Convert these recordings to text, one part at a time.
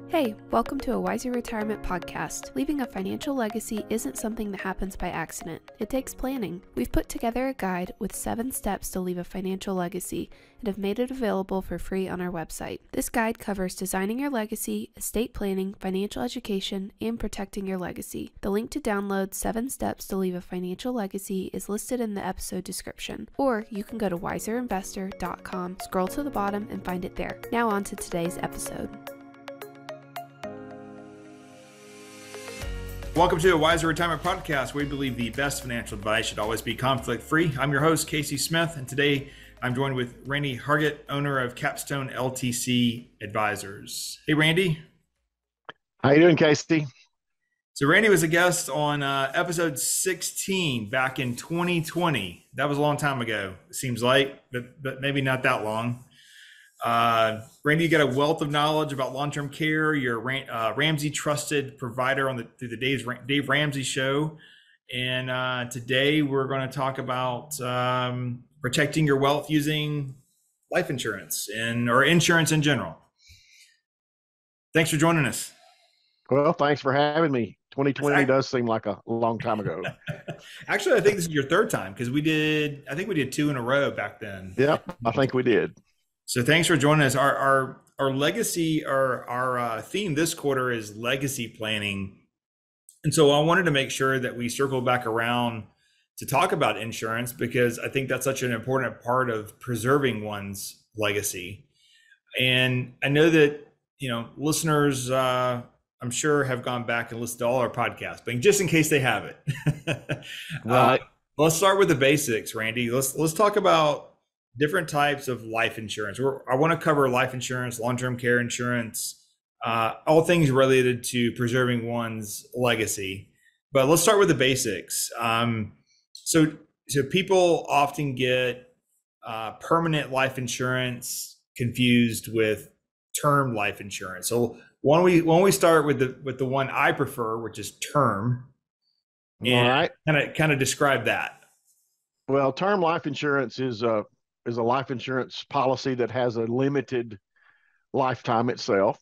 Hey, welcome to a Wiser Retirement podcast. Leaving a financial legacy isn't something that happens by accident. It takes planning. We've put together a guide with 7 steps to leave a financial legacy and have made it available for free on our website. This guide covers designing your legacy, estate planning, financial education, and protecting your legacy. The link to download 7 steps to leave a financial legacy is listed in the episode description, or you can go to wiserinvestor.com, scroll to the bottom, and find it there. Now on to today's episode. Welcome to a Wiser Retirement Podcast. We believe the best financial advice should always be conflict-free. I'm your host, Casey Smith, and today I'm joined with Randy Hargett, owner of Capstone LTC Advisors. Hey, Randy. How you doing, Casey? So Randy was a guest on episode 16 back in 2020. That was a long time ago, it seems like, but maybe not that long. Randy, you got a wealth of knowledge about long-term care. You're a RamseyTrusted Provider through the Dave Ramsey show. And today we're going to talk about protecting your wealth using life insurance or insurance in general. Thanks for joining us. Well, thanks for having me. 2020 does seem like a long time ago. Actually, I think this is your third time because I think we did 2 in a row back then. Yep, I think we did. So thanks for joining us. Our legacy, our theme this quarter is legacy planning. And so I wanted to make sure that we circle back around to talk about insurance because I think that's such an important part of preserving one's legacy. And I know that, listeners, I'm sure have gone back and listened to all our podcasts, but just in case they haven't, right. Let's start with the basics, Randy. Let's talk about different types of life insurance. I want to cover life insurance, long-term care insurance, all things related to preserving one's legacy. But let's start with the basics. So people often get permanent life insurance confused with term life insurance. So when we start with the one I prefer, which is term, and kind of describe that. Well, term life insurance is a life insurance policy that has a limited lifetime itself.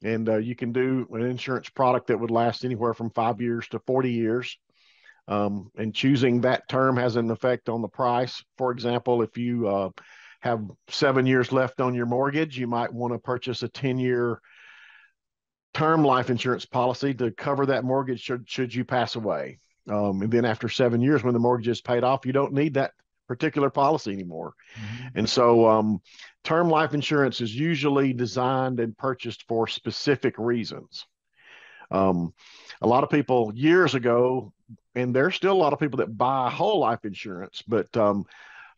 And you can do an insurance product that would last anywhere from 5 years to 40 years. And choosing that term has an effect on the price. For example, if you have 7 years left on your mortgage, you might want to purchase a 10-year term life insurance policy to cover that mortgage should you pass away. And then after 7 years, when the mortgage is paid off, you don't need that particular policy anymore. Mm-hmm. And so term life insurance is usually designed and purchased for specific reasons. A lot of people years ago, and there's still a lot of people that buy whole life insurance, but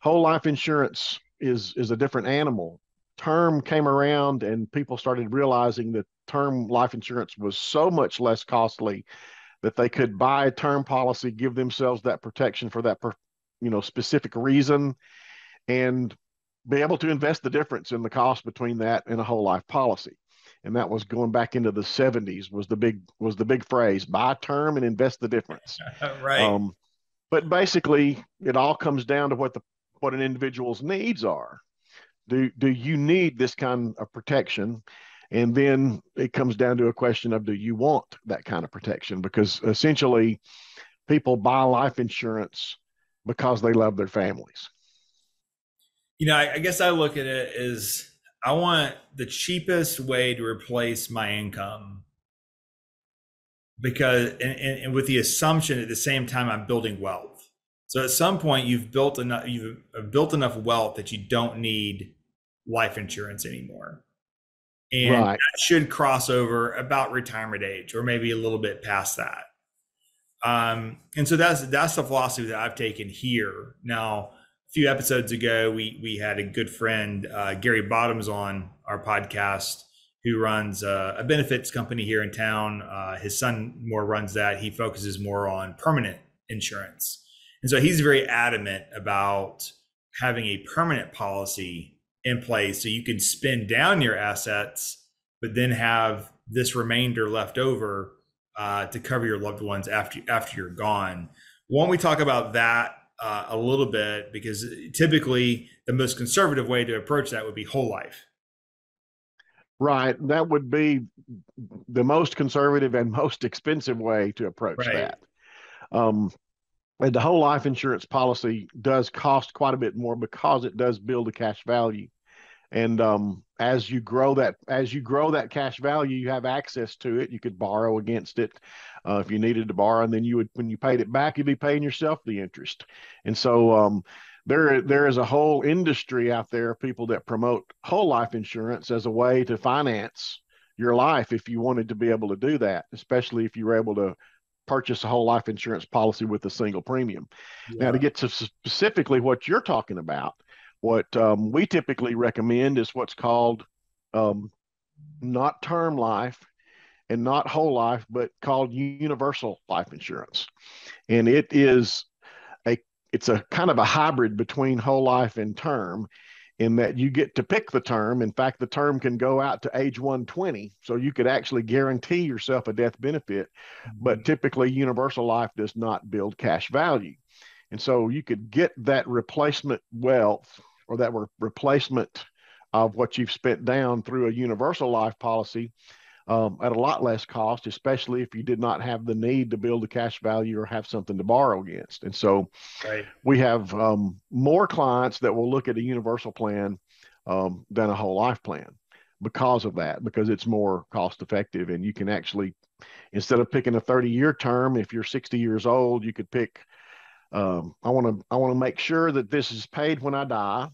whole life insurance is a different animal. Term came around and people started realizing that term life insurance was so much less costly that they could buy a term policy, give themselves that protection for that specific reason, and be able to invest the difference in the cost between that and a whole life policy. And that was going back into the 70s was the big phrase: buy term and invest the difference. Right. But basically, it all comes down to what an individual's needs are. Do you need this kind of protection? And then it comes down to a question of, do you want that kind of protection? Because essentially, people buy life insurance because they love their families. I guess I look at it as I want the cheapest way to replace my income because, and with the assumption at the same time I'm building wealth. So at some point you've built enough wealth that you don't need life insurance anymore. And right. That should cross over about retirement age or maybe a little bit past that. And so that's the philosophy that I've taken here. Now, a few episodes ago, we had a good friend, Gary Bottoms, on our podcast, who runs a benefits company here in town. His son more runs that. He focuses more on permanent insurance. And so he's very adamant about having a permanent policy in place so you can spend down your assets, but then have this remainder left over to cover your loved ones after you're gone. Why don't we talk about that a little bit, because typically the most conservative way to approach that would be whole life. Right. That would be the most conservative and most expensive way to approach Right. that. Um, and the whole life insurance policy does cost quite a bit more because it does build a cash value. And as you grow that cash value, you have access to it. You could borrow against it if you needed to borrow, and then you would, when you paid it back, you'd be paying yourself the interest. And so there is a whole industry out there of people that promote whole life insurance as a way to finance your life if you wanted to be able to do that, especially if you were able to purchase a whole life insurance policy with a single premium. Now, to Yeah. get to specifically what you're talking about, what we typically recommend is what's called um, not term life and not whole life, but called universal life insurance. And it's a kind of a hybrid between whole life and term, in that you get to pick the term. In fact, the term can go out to age 120. So you could actually guarantee yourself a death benefit. But typically, universal life does not build cash value. And so you could get that replacement wealth, or that replacement of what you've spent down through a universal life policy at a lot less cost, especially if you did not have the need to build a cash value or have something to borrow against. And so Right. we have more clients that will look at a universal plan than a whole life plan because of that, because it's more cost effective. And you can actually, instead of picking a 30-year term, if you're 60 years old, you could pick, I want to make sure that this is paid when I die.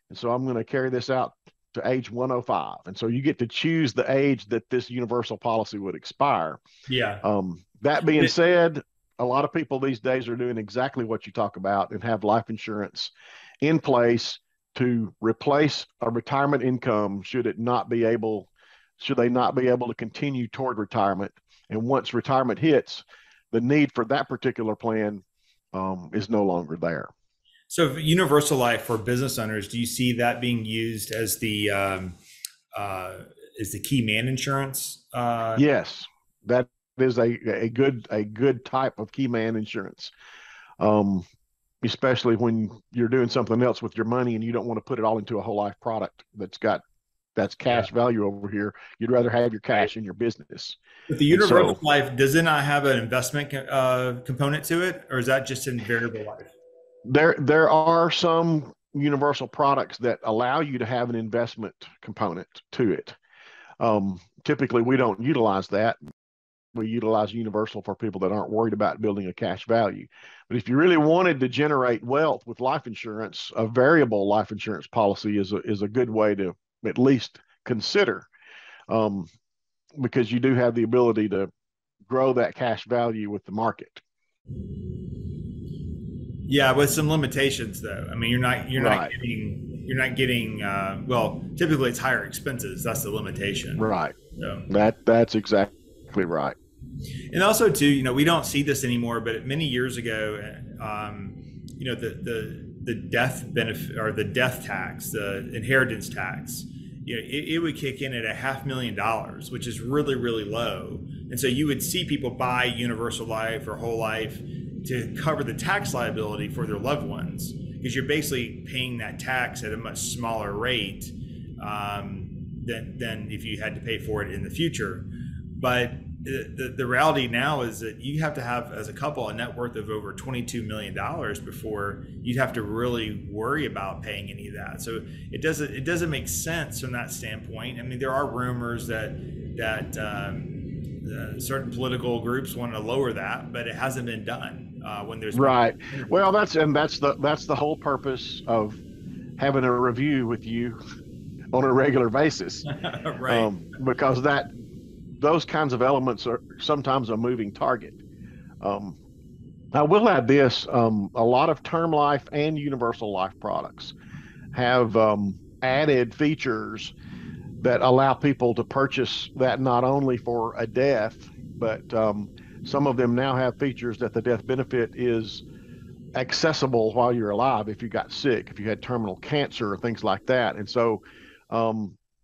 And so I'm going to carry this out to age 105. And so you get to choose the age that this universal policy would expire. Yeah. That being said, a lot of people these days are doing exactly what you talk about and have life insurance in place to replace a retirement income should they not be able to continue toward retirement. And once retirement hits, the need for that particular plan is no longer there. So universal life for business owners, do you see that being used as the key man insurance? Yes, that is a good type of key man insurance. Especially when you're doing something else with your money and you don't want to put it all into a whole life product that's cash value over here. You'd rather have your cash in your business. But the universal life, does it not have an investment component to it, or is that just in variable life? There are some universal products that allow you to have an investment component to it. Typically, we don't utilize that. We utilize universal for people that aren't worried about building a cash value. But if you really wanted to generate wealth with life insurance, a variable life insurance policy is a good way to at least consider, because you do have the ability to grow that cash value with the market. Yeah, with some limitations though. I mean, you're not getting well, typically it's higher expenses. That's the limitation. Right. So. That's exactly right. And also too, we don't see this anymore, but many years ago, the death benefit or the death tax, the inheritance tax, it would kick in at $500,000, which is really, really low. And so you would see people buy universal life or whole life to cover the tax liability for their loved ones, because you're basically paying that tax at a much smaller rate than if you had to pay for it in the future. But the reality now is that you have to have, as a couple, a net worth of over $22 million before you'd have to really worry about paying any of that. So it doesn't make sense from that standpoint. I mean, there are rumors that certain political groups want to lower that, but it hasn't been done when there's right. Well, that's the whole purpose of having a review with you on a regular basis, right? Because those kinds of elements are sometimes a moving target. I will add this: a lot of term life and universal life products have added features that allow people to purchase that not only for a death, but some of them now have features that the death benefit is accessible while you're alive if you got sick, if you had terminal cancer or things like that. And so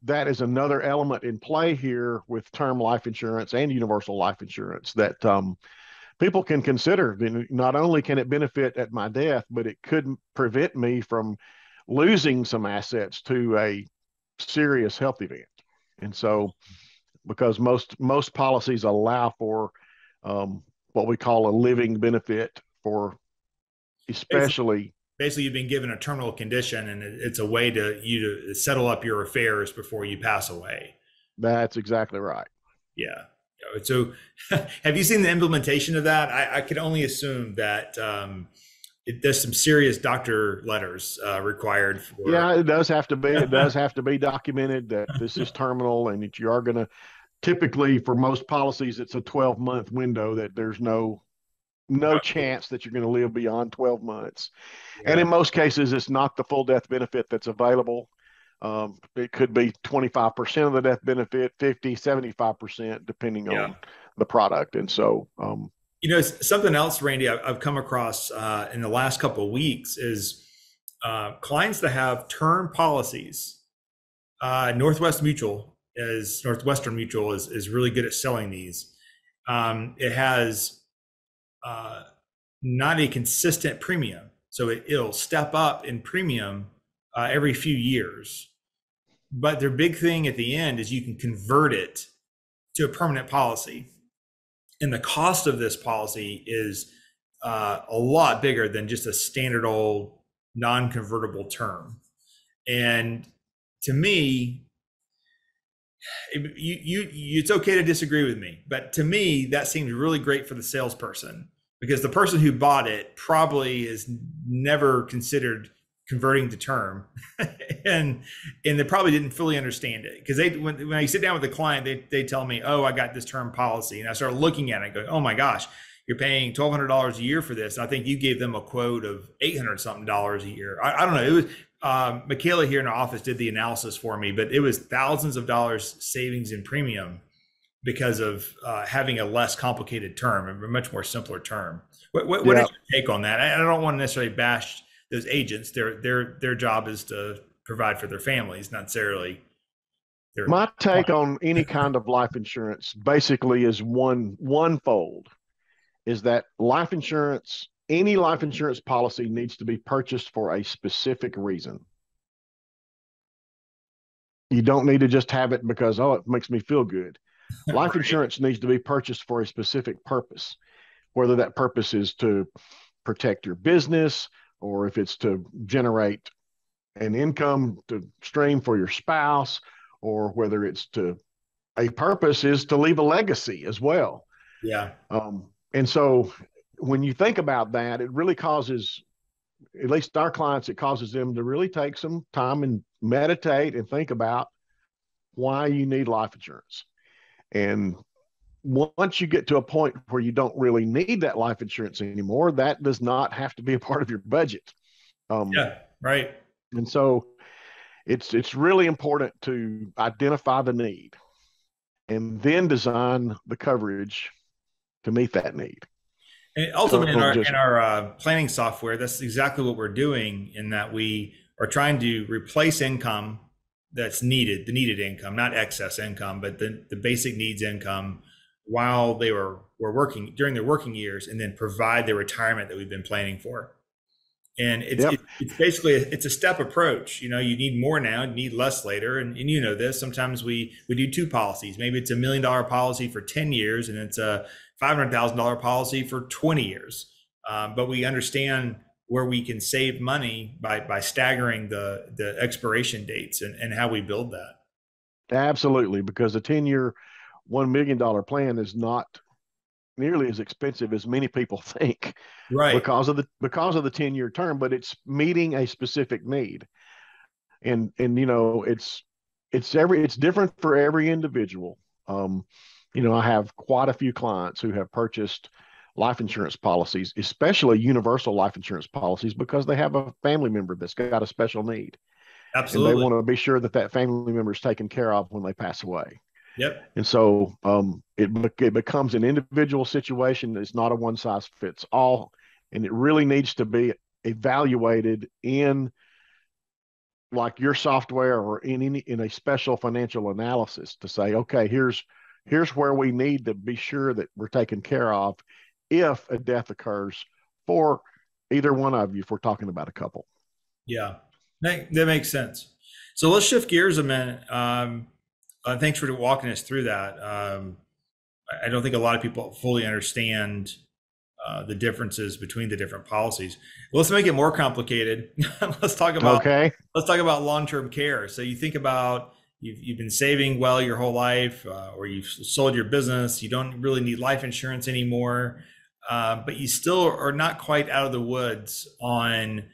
that is another element in play here with term life insurance and universal life insurance that people can consider. Not only can it benefit at my death, but it could prevent me from losing some assets to a serious health event. And so, because most policies allow for what we call a living benefit for, especially. Basically, you've been given a terminal condition, and it's a way to settle up your affairs before you pass away. That's exactly right. Yeah. So, have you seen the implementation of that? I could only assume that there's some serious doctor letters required for. Yeah, it does have to be. It does have to be documented that this is terminal, and that you are going to. Typically, for most policies, it's a 12-month window that there's no chance that you're going to live beyond 12 months. Yeah. And in most cases, it's not the full death benefit that's available. It could be 25% of the death benefit, 50, 75%, depending on the product. And so, something else, Randy, I've come across in the last couple of weeks is clients that have term policies. Northwestern Mutual is really good at selling these. It has not a consistent premium, so it'll step up in premium every few years. But their big thing at the end is you can convert it to a permanent policy. And the cost of this policy is a lot bigger than just a standard old non-convertible term. And to me, it's okay to disagree with me, but to me, that seems really great for the salesperson, because the person who bought it probably has never considered converting to term, and they probably didn't fully understand it, because when I sit down with the client, they tell me, oh, I got this term policy, and I start looking at it and go, oh my gosh, you're paying $1,200 a year for this. And I think you gave them a quote of $800 something a year. I don't know. It was Michaela here in the office did the analysis for me, but it was thousands of dollars savings in premium because of having a less complicated term, a much more simpler term. What is your take on that? I don't want to necessarily bash those agents. Their job is to provide for their families, not necessarily. My take on any kind of life insurance basically is onefold, is that life insurance, any life insurance policy needs to be purchased for a specific reason. You don't need to just have it because, oh, it makes me feel good. Life insurance needs to be purchased for a specific purpose, whether that purpose is to protect your business, or if it's to generate an income to stream for your spouse, or whether it's to a purpose is to leave a legacy as well. Yeah. And so when you think about that, it really causes, at least our clients, it causes them to really take some time and meditate and think about why you need life insurance. And once you get to a point where you don't really need that life insurance anymore, that does not have to be a part of your budget. Yeah, right. And so it's really important to identify the need and then design the coverage to meet that need. And ultimately, in our planning software, that's exactly what we're doing, in that we are trying to replace income that's needed, the needed income, not excess income, but the basic needs income, while they were working during their working years, and then provide the retirement that we've been planning for. And it's basically it's a step approach. You need more now, you need less later. And you know this, sometimes we do two policies. Maybe it's $1 million policy for 10 years and it's a $500,000 policy for 20 years. But we understand where we can save money by staggering the expiration dates and how we build that. Absolutely, because a 10-year, $1 million plan is not nearly as expensive as many people think, right? Because of the 10-year term, but it's meeting a specific need, and it's different for every individual. I have quite a few clients who have purchased life insurance policies, especially universal life insurance policies, because they have a family member that's got a special need. Absolutely, and they want to be sure that family member is taken care of when they pass away. Yep. And so it becomes an individual situation. It's not a one size fits all, and it really needs to be evaluated in like your software or in a special financial analysis to say, okay, here's where we need to be sure that we're taken care of if a death occurs for either one of you, if we're talking about a couple. Yeah, that makes sense. So let's shift gears a minute. Thanks for walking us through that. I don't think a lot of people fully understand the differences between the different policies. Let's make it more complicated. let's talk about Okay. let's talk about long-term care. So you think about you've been saving well your whole life, or you've sold your business. You don't really need life insurance anymore, but you still are not quite out of the woods on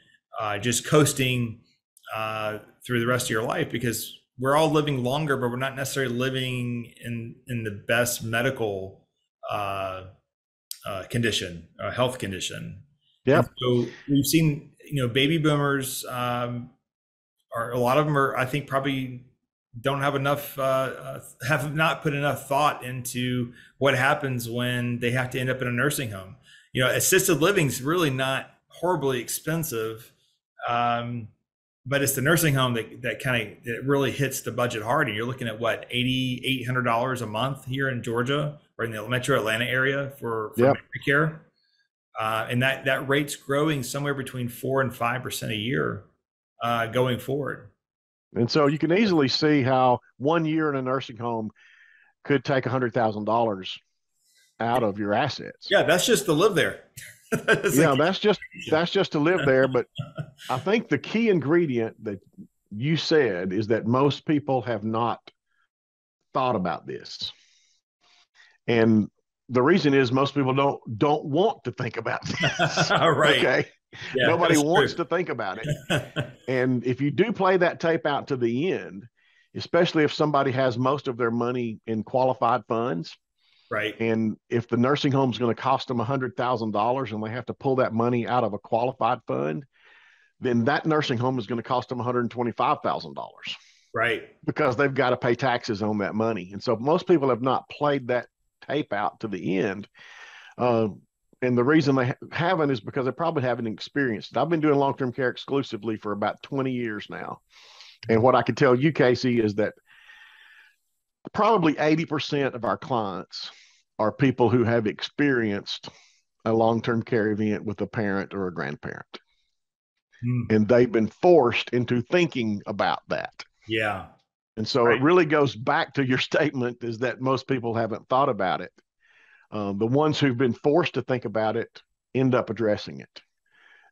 just coasting through the rest of your life, because we're all living longer, but we're not necessarily living in the best medical condition, health condition. And Yep. so we've seen, baby boomers, are, a lot of them are, I think, probably don't have enough, have not put enough thought into what happens when they have to end up in a nursing home. Assisted living is really not horribly expensive. But it's the nursing home that really hits the budget hard. And you're looking at what, $800 a month here in Georgia or in the metro Atlanta area for Yep. memory care. And that rate's growing somewhere between 4 and 5% a year going forward. And so you can easily see how 1 year in a nursing home could take $100,000 out of your assets. Yeah, that's just to live there. That's just to live there. But I think the key ingredient that you said is that most people have not thought about this. And the reason is most people don't want to think about this. Right. Okay. Yeah, nobody wants to think about it. And if you do play that tape out to the end, especially if somebody has most of their money in qualified funds, right, and if the nursing home is going to cost them $100,000 and they have to pull that money out of a qualified fund, then that nursing home is going to cost them $125,000. right, Because they've got to pay taxes on that money. And so most people have not played that tape out to the end. And the reason they haven't is because they probably haven't experienced it. I've been doing long-term care exclusively for about 20 years now. And what I can tell you, Casey, is that probably 80% of our clients are people who have experienced a long-term care event with a parent or a grandparent. And they've been forced into thinking about that. Yeah. And so it really goes back to your statement, is that most people haven't thought about it. The ones who've been forced to think about it end up addressing it.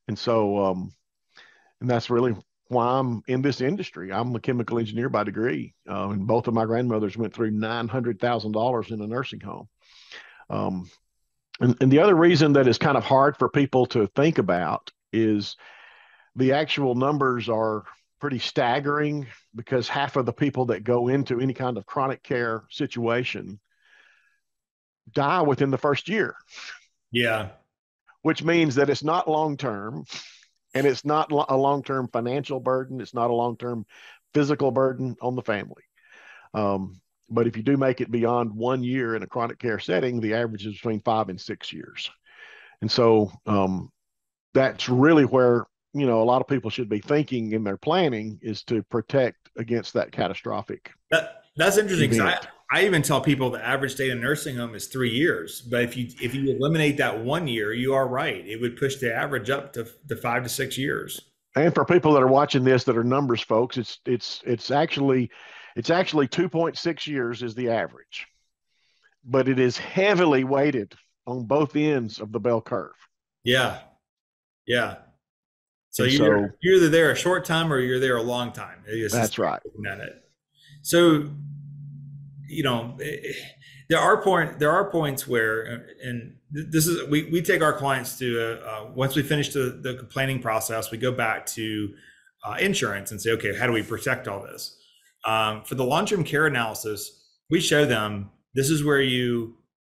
And so, and that's really why I'm in this industry. I'm a chemical engineer by degree, and both of my grandmothers went through $900,000 in a nursing home. And the other reason that is kind of hard for people to think about is the actual numbers are pretty staggering, because half of the people that go into any kind of chronic care situation die within the first year. Yeah. Which means that it's not long-term, and it's not a long-term financial burden. It's not a long-term physical burden on the family. But if you do make it beyond 1 year in a chronic care setting, the average is between 5 and 6 years. And so that's really where, a lot of people should be thinking in their planning, is to protect against that catastrophic. That's interesting, because I even tell people the average stay in a nursing home is 3 years. But if you eliminate that 1 year, you are right. It would push the average up to 5 to 6 years. And for people that are watching this that are numbers folks, it's actually 2.6 years is the average. But it is heavily weighted on both ends of the bell curve. Yeah. Yeah. So you're either there a short time or you're there a long time. That's right. So, there are points where, and this is, we take our clients to, once we finish the planning process, we go back to insurance and say, okay, how do we protect all this? For the long-term care analysis, we show them, this is where you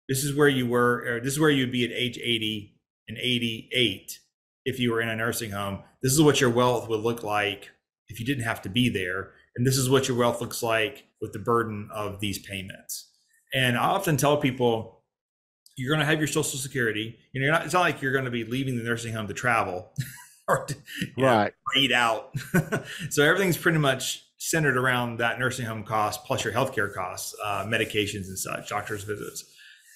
were, or this is where you'd be at age 80 and 88 if you were in a nursing home. This is what your wealth would look like if you didn't have to be there. And this is what your wealth looks like with the burden of these payments. And I often tell people, you're going to have your Social Security. It's not like you're going to be leaving the nursing home to travel or to eat out. So everything's pretty much centered around that nursing home cost, plus your healthcare costs, medications and such, doctor's visits.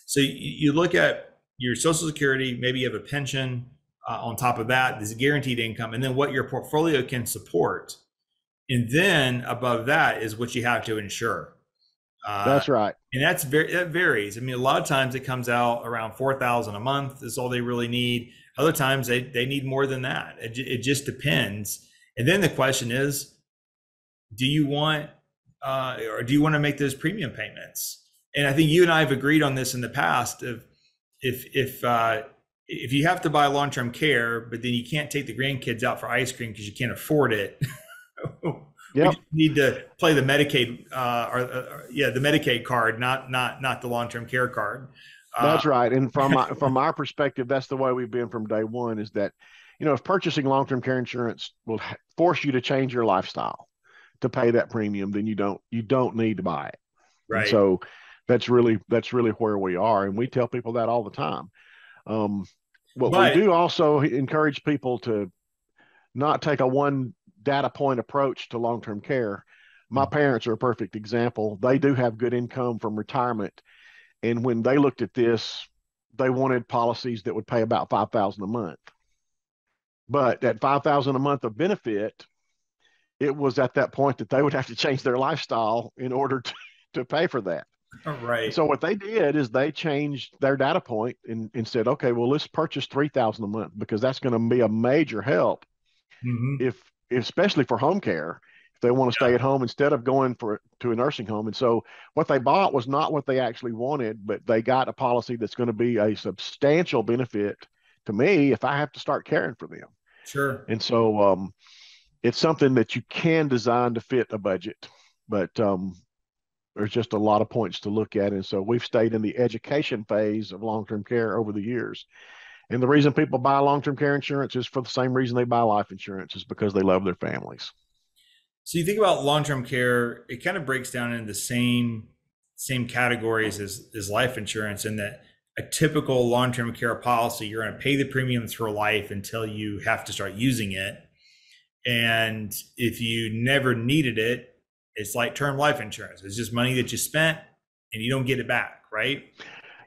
So you look at your Social Security, maybe you have a pension. On top of that, there's a guaranteed income, and then what your portfolio can support. And then above that is what you have to insure. Uh, That's right. and that varies. I mean, a lot of times it comes out around 4,000 a month is all they really need. Other times they need more than that. It just depends. And then the question is, do you want or do you want to make those premium payments? And I think you and I have agreed on this in the past. If you have to buy long-term care, but then you can't take the grandkids out for ice cream because you can't afford it, we just need to play the Medicaid the Medicaid card, not the long-term care card. That's right. And from our perspective, that's the way we've been from day one. Is that, if purchasing long-term care insurance will force you to change your lifestyle to pay that premium, then you don't need to buy it. Right. And so that's really where we are, and we tell people that all the time. We do also encourage people to not take a one data point approach to long-term care. My parents are a perfect example. They do have good income from retirement, and when they looked at this, they wanted policies that would pay about $5,000 a month. But at $5,000 a month of benefit, it was at that point that they would have to change their lifestyle in order to pay for that. Right. So what they did is they changed their data point and said, okay, well, let's purchase $3,000 a month, because that's going to be a major help especially for home care, if they want to stay at home instead of going to a nursing home. And so what they bought was not what they actually wanted, but they got a policy that's going to be a substantial benefit to me if I have to start caring for them. Sure. And so it's something that you can design to fit a budget, but there's just a lot of points to look at. And so we've stayed in the education phase of long-term care over the years. And the reason people buy long-term care insurance is for the same reason they buy life insurance, is because they love their families. So you think about long-term care, it kind of breaks down into the same categories as life insurance, in that a typical long-term care policy, you're going to pay the premiums for life until you have to start using it. And if you never needed it, it's like term life insurance. It's just money that you spent and you don't get it back, right?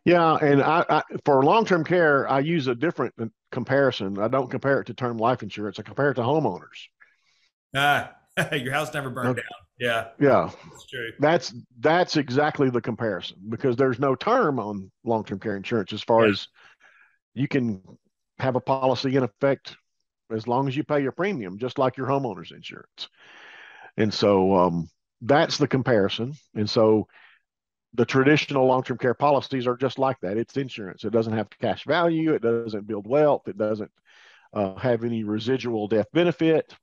Yeah, and I for long-term care, I use a different comparison. I don't compare it to term life insurance. I compare it to homeowners. Your house never burned down. Yeah. Yeah. That's true. That's exactly the comparison, because there's no term on long-term care insurance, as far as you can have a policy in effect as long as you pay your premium, just like your homeowner's insurance. And so that's the comparison. And so the traditional long-term care policies are just like that. It's insurance. It doesn't have cash value. It doesn't build wealth. It doesn't have any residual death benefit.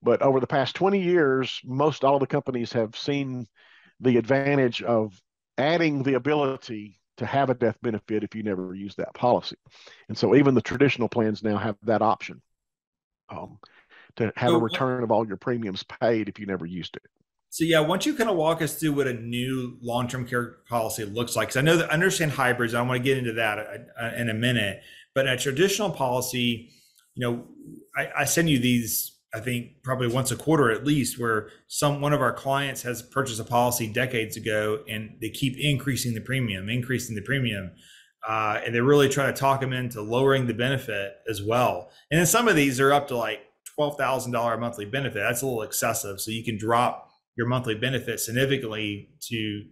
But over the past 20 years, most all the companies have seen the advantage of adding the ability to have a death benefit if you never use that policy. And so even the traditional plans now have that option to have a return of all your premiums paid if you never used it. So yeah, why don't you kind of walk us through what a new long-term care policy looks like? Because I understand hybrids. I want to get into that in a minute. But a traditional policy, I send you these, I think probably once a quarter at least, where one of our clients has purchased a policy decades ago, and they keep increasing the premium, and they're really trying to talk them into lowering the benefit as well. And then some of these are up to like $12,000 monthly benefit. That's a little excessive. So you can drop your monthly benefit significantly to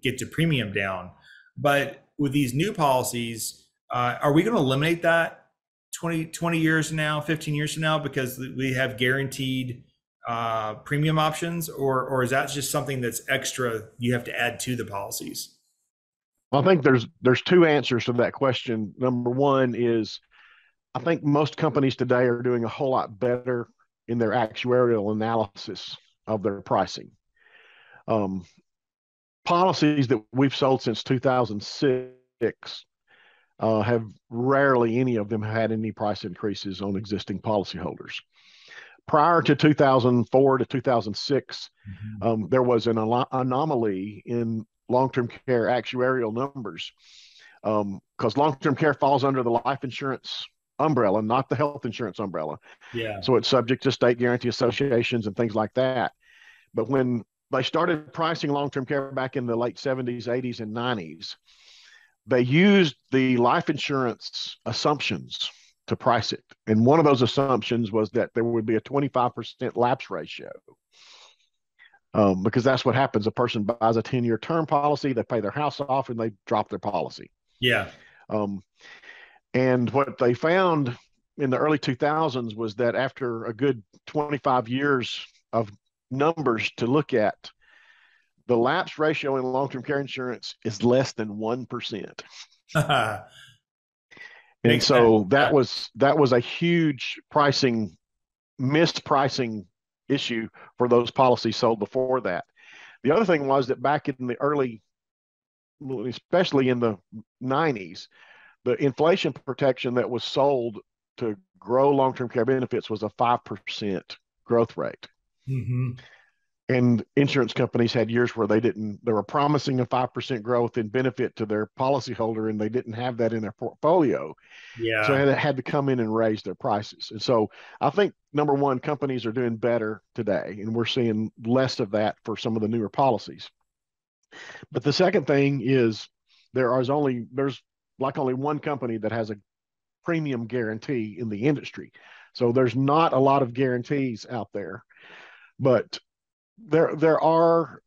get your premium down. But with these new policies, are we going to eliminate that 20 years from now, 15 years from now, because we have guaranteed premium options, or is that just something that's extra you have to add to the policies? I think there's two answers to that question. Number one is, I think most companies today are doing a whole lot better in their actuarial analysis of their pricing. Policies that we've sold since 2006 have rarely any of them had any price increases on existing policyholders. Prior to 2004 to 2006, there was an anomaly in long-term care actuarial numbers, because long-term care falls under the life insurance umbrella, not the health insurance umbrella. Yeah. So it's subject to state guarantee associations and things like that. But when they started pricing long-term care back in the late 70s, 80s, and 90s, they used the life insurance assumptions to price it. And one of those assumptions was that there would be a 25% lapse ratio. because that's what happens. A person buys a 10-year term policy, they pay their house off, and they drop their policy. Yeah. Um, and what they found in the early 2000s was that after a good 25 years of numbers to look at, the lapse ratio in long-term care insurance is less than 1%. And Makes so sense. that was a huge missed pricing issue for those policies sold before that. The other thing was that back in the early, especially in the 90s, the inflation protection that was sold to grow long-term care benefits was a 5% growth rate. Mm-hmm. And insurance companies had years where they were promising a 5% growth in benefit to their policyholder, and they didn't have that in their portfolio. So Yeah. they had to come in and raise their prices. And so I think, number one, companies are doing better today, and we're seeing less of that for some of the newer policies. But the second thing is there's like only one company that has a premium guarantee in the industry. So there's not a lot of guarantees out there, but there are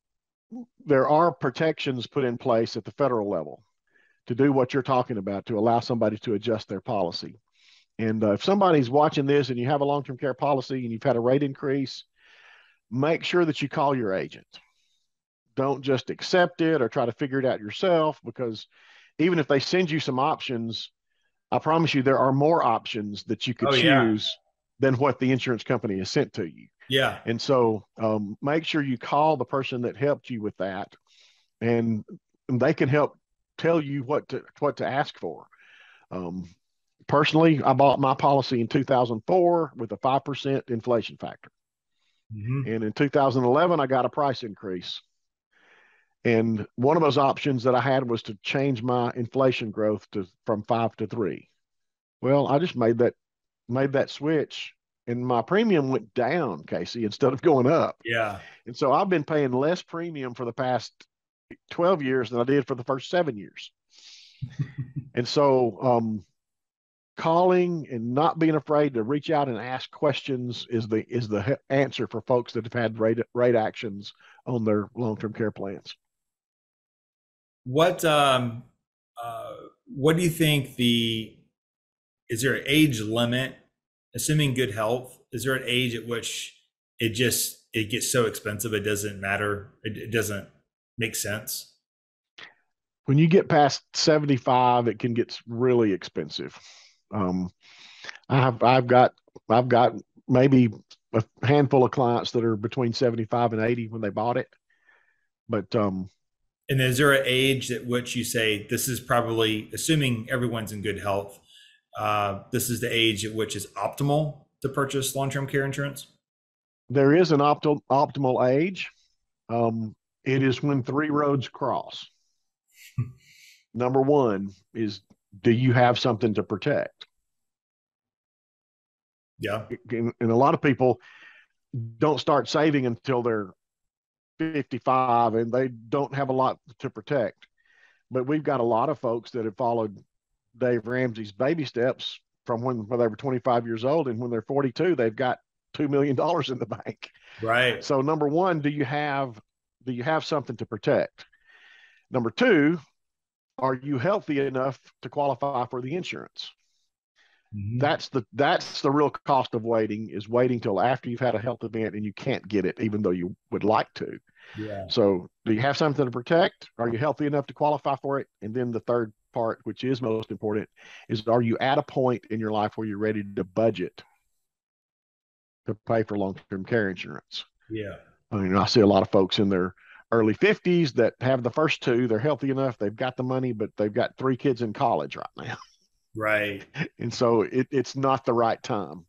protections put in place at the federal level to do what you're talking about, to allow somebody to adjust their policy. And if somebody's watching this and you have a long-term care policy and you've had a rate increase, make sure that you call your agent. Don't just accept it or try to figure it out yourself, because even if they send you some options, I promise you there are more options that you could Oh, yeah. choose than what the insurance company has sent to you. Yeah. And so make sure you call the person that helped you with that, and they can help tell you what to ask for. Personally, I bought my policy in 2004 with a 5% inflation factor. Mm-hmm. And in 2011, I got a price increase. And one of those options that I had was to change my inflation growth from 5 to 3. Well, I just made that switch, and my premium went down, Casey, instead of going up. Yeah. And so I've been paying less premium for the past 12 years than I did for the first 7 years. And so calling and not being afraid to reach out and ask questions is the answer for folks that have had rate actions on their long-term care plans. What do you think is there an age limit, assuming good health, is there an age at which it gets so expensive it doesn't matter, it doesn't make sense? When you get past 75, it can get really expensive. I've got maybe a handful of clients that are between 75 and 80 when they bought it. But and is there an age at which you say this is probably, assuming everyone's in good health, this is the age at which is optimal to purchase long-term care insurance? There is an optimal age. It is when 3 roads cross. Number one is, do you have something to protect? Yeah. And a lot of people don't start saving until they're 55 and they don't have a lot to protect. But we've got a lot of folks that have followed Dave Ramsey's baby steps from when they were 25 years old, and when they're 42, they've got $2 million in the bank. Right. So number one, do you have something to protect? Number two, are you healthy enough to qualify for the insurance? Mm-hmm. That's the real cost of waiting, is waiting till after you've had a health event and you can't get it, even though you would like to. Yeah. So do you have something to protect? Are you healthy enough to qualify for it? And then the third part, which is most important, is, are you at a point in your life where you're ready to budget to pay for long-term care insurance? Yeah. I mean, I see a lot of folks in their early 50s that have the first two. They're healthy enough, they've got the money, but they've got 3 kids in college right now. Right. And so it's not the right time.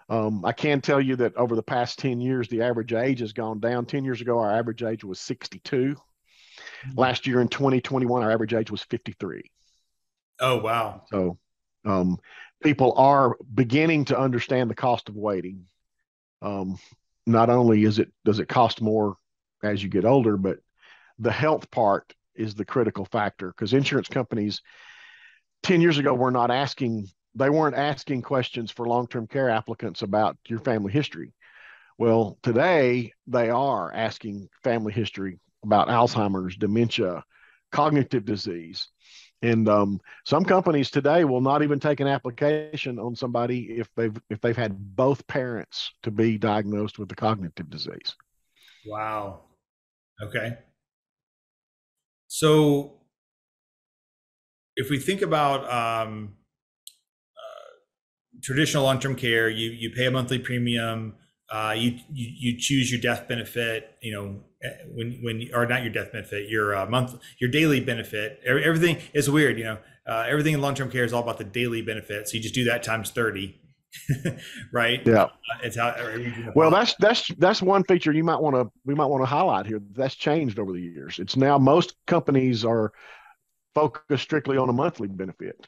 I can tell you that over the past 10 years, the average age has gone down. 10 years ago, our average age was 62. Last year in 2021, our average age was 53. Oh, wow. So people are beginning to understand the cost of waiting. Not only does it cost more as you get older, but the health part is the critical factor, because insurance companies 10 years ago weren't asking questions for long-term care applicants about your family history. Well, today they are asking family history about Alzheimer's, dementia, cognitive disease. And some companies today will not even take an application on somebody if they've had both parents to be diagnosed with the cognitive disease. Wow. Okay. So if we think about traditional long-term care, you pay a monthly premium. You choose your death benefit. Or not your death benefit, your daily benefit. Everything is weird. Everything in long-term care is all about the daily benefit. So you just do that times 30, right? Yeah. It's how. Well, that's one feature we might want to highlight here. That's changed over the years. It's now most companies are focused strictly on a monthly benefit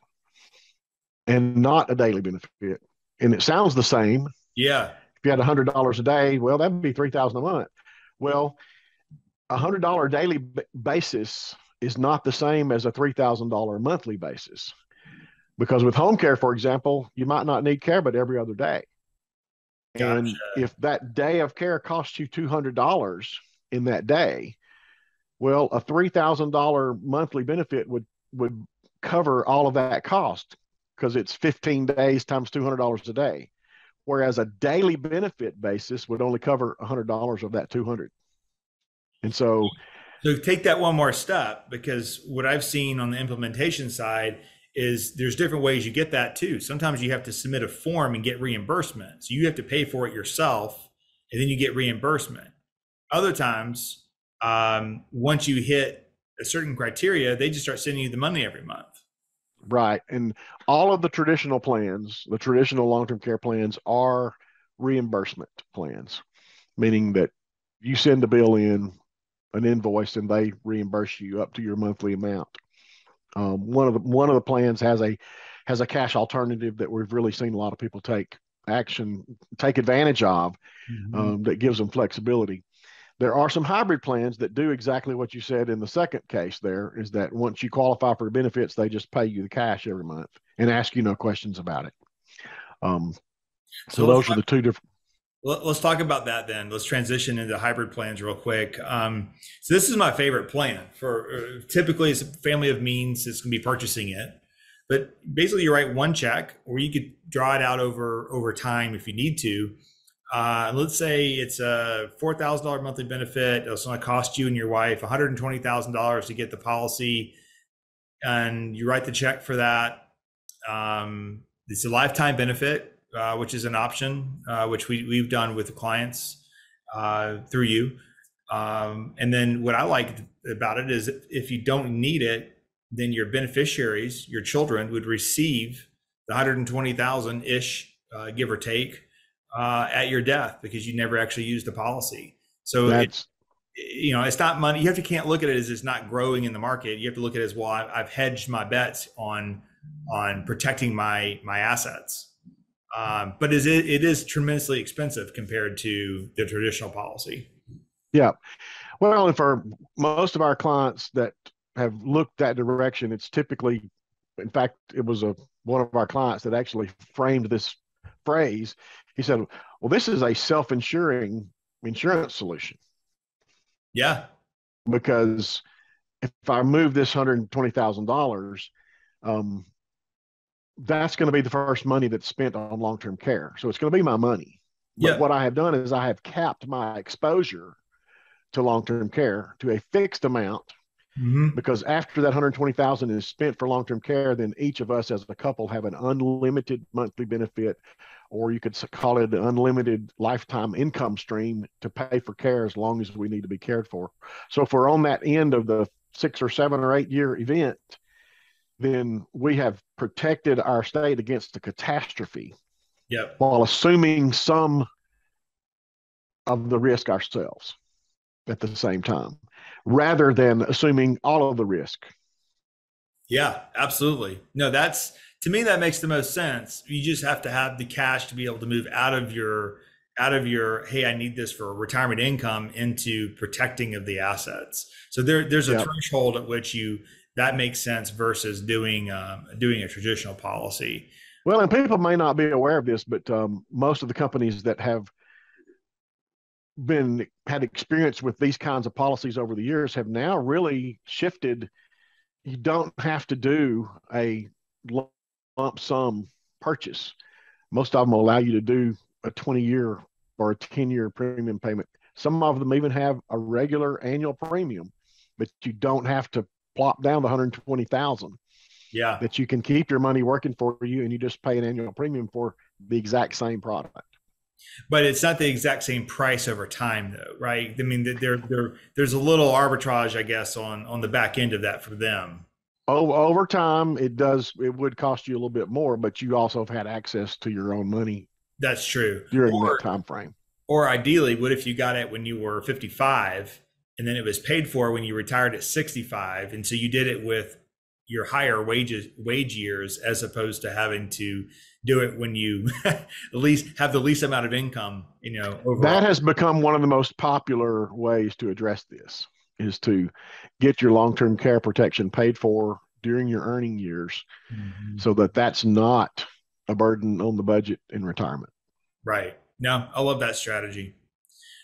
and not a daily benefit. And it sounds the same. Yeah. If you had $100 a day, well, that would be $3,000 a month. Well, $100 daily basis is not the same as a $3,000 monthly basis, because with home care, for example, you might not need care but every other day. Gotcha. And if that day of care costs you $200 in that day, well, a $3,000 monthly benefit would cover all of that cost, because it's 15 days times $200 a day. Whereas a daily benefit basis would only cover $100 of that 200. And so take that one more step, because what I've seen on the implementation side is there's different ways you get that too. Sometimes you have to submit a form and get reimbursement. So you have to pay for it yourself and then you get reimbursement. Other times, once you hit a certain criteria, they just start sending you the money every month. Right. And all of the traditional plans, the traditional long-term care plans, are reimbursement plans, meaning that you send a bill in, an invoice, and they reimburse you up to your monthly amount. One of the plans has a cash alternative that we've really seen a lot of people take advantage of, that gives them flexibility. There are some hybrid plans that do exactly what you said in the second case. There is that once you qualify for benefits, they just pay you the cash every month and ask you no questions about it. So those are the two different. Let's talk about that then. Let's transition into hybrid plans real quick. So this is my favorite plan for typically it's a family of means that's going to be purchasing it. But basically you write one check, or you could draw it out over time if you need to. Let's say it's a $4,000 monthly benefit. It's going to cost you and your wife $120,000 to get the policy, and you write the check for that. It's a lifetime benefit, which is an option, which we've done with the clients through you. And then what I like about it is if you don't need it, then your beneficiaries, your children, would receive the 120,000-ish, give or take, at your death, because you never actually used the policy. So it's not money. You can't look at it as it's not growing in the market. You have to look at it as, well, I've hedged my bets on protecting my assets. But it is tremendously expensive compared to the traditional policy. Yeah. Well, and for most of our clients that have looked that direction, it's typically, in fact, it was one of our clients that actually framed this phrase. He said, well, this is a self-insuring insurance solution. Yeah. Because if I move this $120,000, that's going to be the first money that's spent on long-term care. So it's going to be my money. But what I have done is I have capped my exposure to long-term care to a fixed amount, because after that 120,000 is spent for long-term care, then each of us as a couple have an unlimited monthly benefit, or you could call it an unlimited lifetime income stream to pay for care as long as we need to be cared for. So if we're on that end of the 6 or 7 or 8 year event, then we have protected our state against a catastrophe, while assuming some of the risk ourselves at the same time, rather than assuming all of the risk. Yeah, absolutely. No, to me, that makes the most sense. You just have to have the cash to be able to move out of your, hey, I need this for retirement income, into protecting of the assets. So there's a threshold at which that makes sense versus doing a traditional policy. Well, and people may not be aware of this, but most of the companies that have had experience with these kinds of policies over the years have now really shifted. You don't have to do a lump sum purchase. Most of them will allow you to do a 20-year or a 10-year premium payment. Some of them even have a regular annual premium, but you don't have to plop down the $120,000. Yeah. That you can keep your money working for you, and you just pay an annual premium for the exact same product. But it's not the exact same price over time, though, right? I mean, there's a little arbitrage, I guess, on the back end of that for them. Over time, it would cost you a little bit more, but you also have had access to your own money. That's true. During that time frame. Or ideally, what if you got it when you were 55 and then it was paid for when you retired at 65, and so you did it with your higher wage years as opposed to having to do it when you at least have the least amount of income, overall. That has become one of the most popular ways to address this, is to get your long-term care protection paid for during your earning years, so that that's not a burden on the budget in retirement. Right. No, I love that strategy.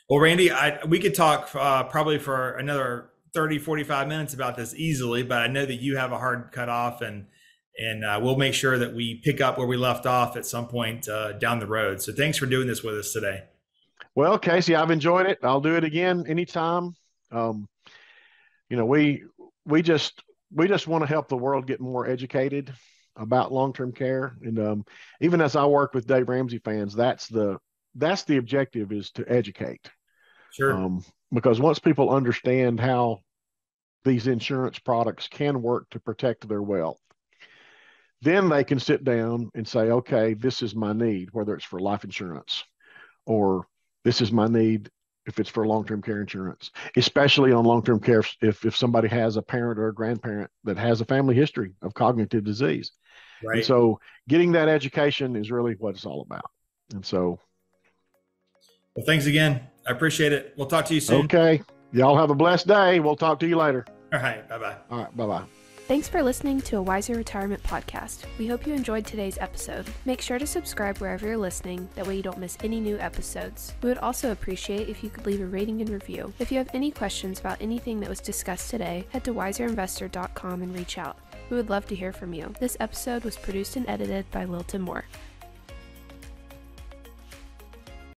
Well, Randy, we could talk probably for another 30, 45 minutes about this easily, but I know that you have a hard cutoff, and we'll make sure that we pick up where we left off at some point down the road. So thanks for doing this with us today. Well, Casey, I've enjoyed it. I'll do it again anytime. We just want to help the world get more educated about long-term care. And even as I work with Dave Ramsey fans, that's the objective, is to educate. Sure. Because once people understand how these insurance products can work to protect their wealth, then they can sit down and say, okay, this is my need, whether it's for life insurance, or this is my need if it's for long-term care insurance, especially on long-term care if somebody has a parent or a grandparent that has a family history of cognitive disease. Right. And so getting that education is really what it's all about. And so. Well, thanks again. I appreciate it. We'll talk to you soon. Okay. Y'all have a blessed day. We'll talk to you later. All right. Bye-bye. All right. Bye-bye. Thanks for listening to a Wiser Retirement podcast. We hope you enjoyed today's episode. Make sure to subscribe wherever you're listening, that way you don't miss any new episodes. We would also appreciate if you could leave a rating and review. If you have any questions about anything that was discussed today, head to wiserinvestor.com and reach out. We would love to hear from you. This episode was produced and edited by Lilton Moore.